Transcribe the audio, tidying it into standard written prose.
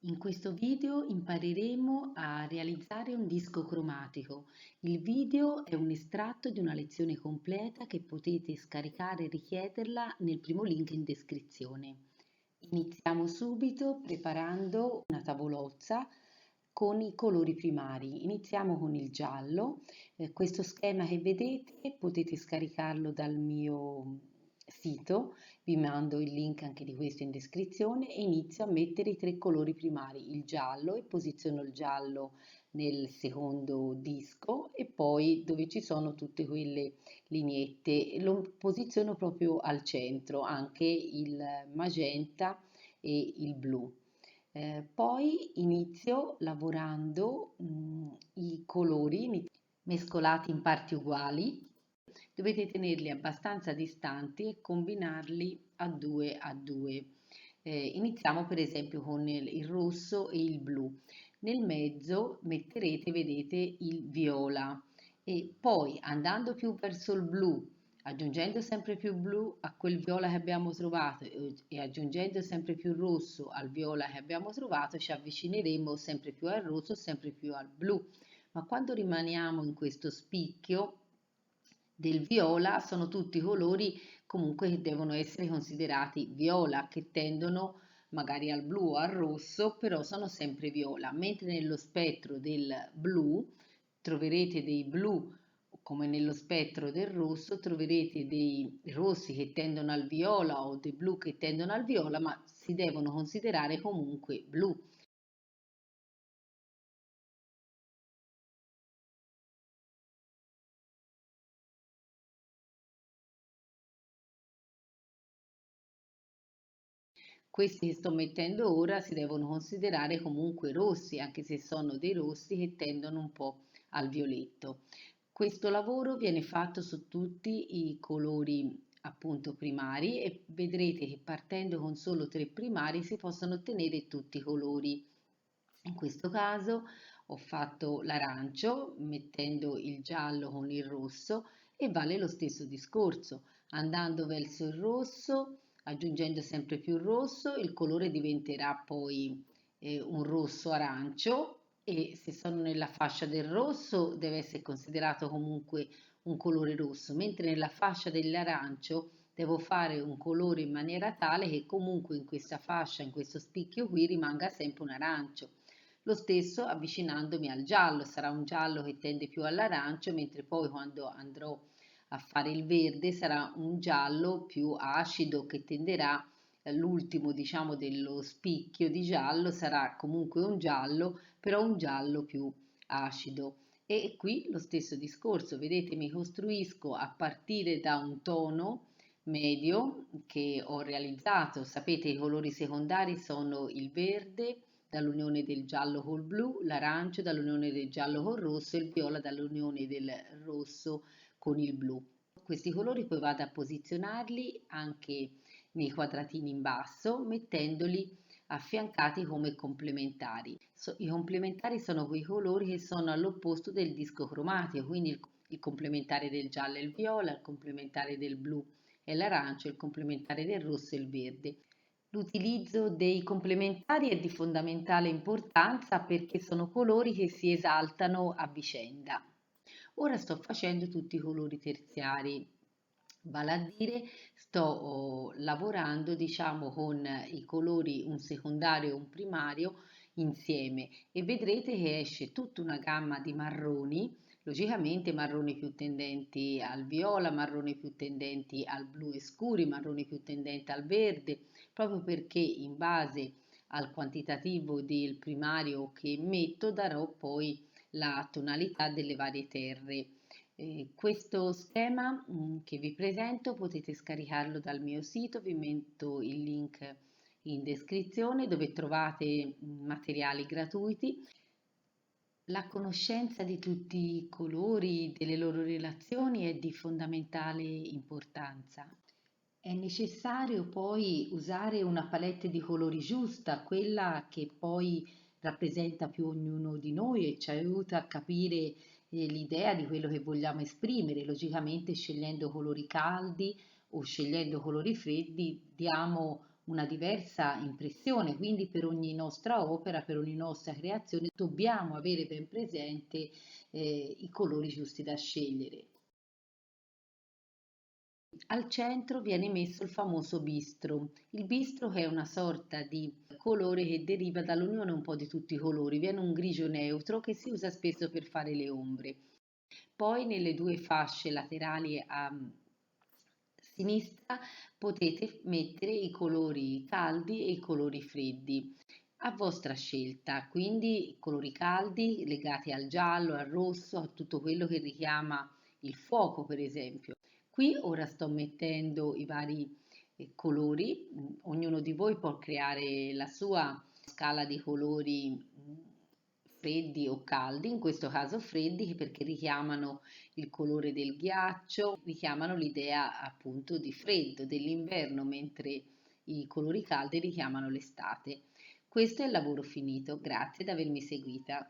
In questo video impareremo a realizzare un disco cromatico. Il video è un estratto di una lezione completa che potete scaricare e richiederla nel primo link in descrizione. Iniziamo subito preparando una tavolozza con i colori primari. Iniziamo con il giallo. Questo schema che vedete potete scaricarlo dal mio sito, vi mando il link anche di questo in descrizione e inizio a mettere i tre colori primari, il giallo, e posiziono il giallo nel secondo disco e poi dove ci sono tutte quelle lineette lo posiziono proprio al centro, anche il magenta e il blu. Poi inizio lavorando i colori mescolati in parti uguali. Dovete tenerli abbastanza distanti e combinarli a due. Iniziamo per esempio con il rosso e il blu. Nel mezzo metterete, vedete, il viola e poi andando più verso il blu, aggiungendo sempre più blu a quel viola che abbiamo trovato e aggiungendo sempre più rosso al viola che abbiamo trovato, ci avvicineremo sempre più al rosso, sempre più al blu. Ma quando rimaniamo in questo spicchio del viola, sono tutti colori comunque che devono essere considerati viola, che tendono magari al blu o al rosso, però sono sempre viola, mentre nello spettro del blu troverete dei blu, come nello spettro del rosso troverete dei rossi che tendono al viola o dei blu che tendono al viola, ma si devono considerare comunque blu. Questi che sto mettendo ora si devono considerare comunque rossi, anche se sono dei rossi che tendono un po' al violetto. Questo lavoro viene fatto su tutti i colori appunto primari e vedrete che partendo con solo tre primari si possono ottenere tutti i colori. In questo caso ho fatto l'arancio mettendo il giallo con il rosso e vale lo stesso discorso. Andando verso il rosso, aggiungendo sempre più rosso, il colore diventerà poi un rosso arancio e se sono nella fascia del rosso deve essere considerato comunque un colore rosso, mentre nella fascia dell'arancio devo fare un colore in maniera tale che comunque in questa fascia, in questo spicchio qui rimanga sempre un arancio. Lo stesso avvicinandomi al giallo, sarà un giallo che tende più all'arancio, mentre poi quando andrò a fare il verde sarà un giallo più acido che tenderà, l'ultimo diciamo dello spicchio di giallo sarà comunque un giallo, però un giallo più acido. E qui lo stesso discorso, vedete, mi costruisco a partire da un tono medio che ho realizzato. Sapete, i colori secondari sono il verde dall'unione del giallo col blu, l'arancio dall'unione del giallo col rosso e il viola dall'unione del rosso con il blu. Questi colori poi vado a posizionarli anche nei quadratini in basso, mettendoli affiancati come complementari. I complementari sono quei colori che sono all'opposto del disco cromatico, quindi il complementare del giallo e il viola, il complementare del blu e l'arancio, il complementare del rosso e il verde. L'utilizzo dei complementari è di fondamentale importanza perché sono colori che si esaltano a vicenda. Ora sto facendo tutti i colori terziari, vale a dire sto lavorando diciamo con i colori un secondario e un primario insieme e vedrete che esce tutta una gamma di marroni, logicamente marroni più tendenti al viola, marroni più tendenti al blu e scuri, marroni più tendenti al verde, proprio perché in base al quantitativo del primario che metto darò poi la tonalità delle varie terre. Questo schema che vi presento potete scaricarlo dal mio sito, vi metto il link in descrizione dove trovate materiali gratuiti. La conoscenza di tutti i colori, delle loro relazioni è di fondamentale importanza. È necessario poi usare una palette di colori giusta, quella che poi rappresenta più ognuno di noi e ci aiuta a capire l'idea di quello che vogliamo esprimere. Logicamente scegliendo colori caldi o scegliendo colori freddi diamo una diversa impressione, quindi per ogni nostra opera, per ogni nostra creazione dobbiamo avere ben presente i colori giusti da scegliere. Al centro viene messo il famoso bistro. Il bistro è una sorta di colore che deriva dall'unione un po' di tutti i colori, viene un grigio neutro che si usa spesso per fare le ombre. Poi nelle due fasce laterali a sinistra potete mettere i colori caldi e i colori freddi a vostra scelta, quindi colori caldi legati al giallo, al rosso, a tutto quello che richiama il fuoco, per esempio. Qui ora sto mettendo i vari colori, ognuno di voi può creare la sua scala di colori freddi o caldi, in questo caso freddi perché richiamano il colore del ghiaccio, richiamano l'idea appunto di freddo dell'inverno, mentre i colori caldi richiamano l'estate. Questo è il lavoro finito, grazie di avermi seguita.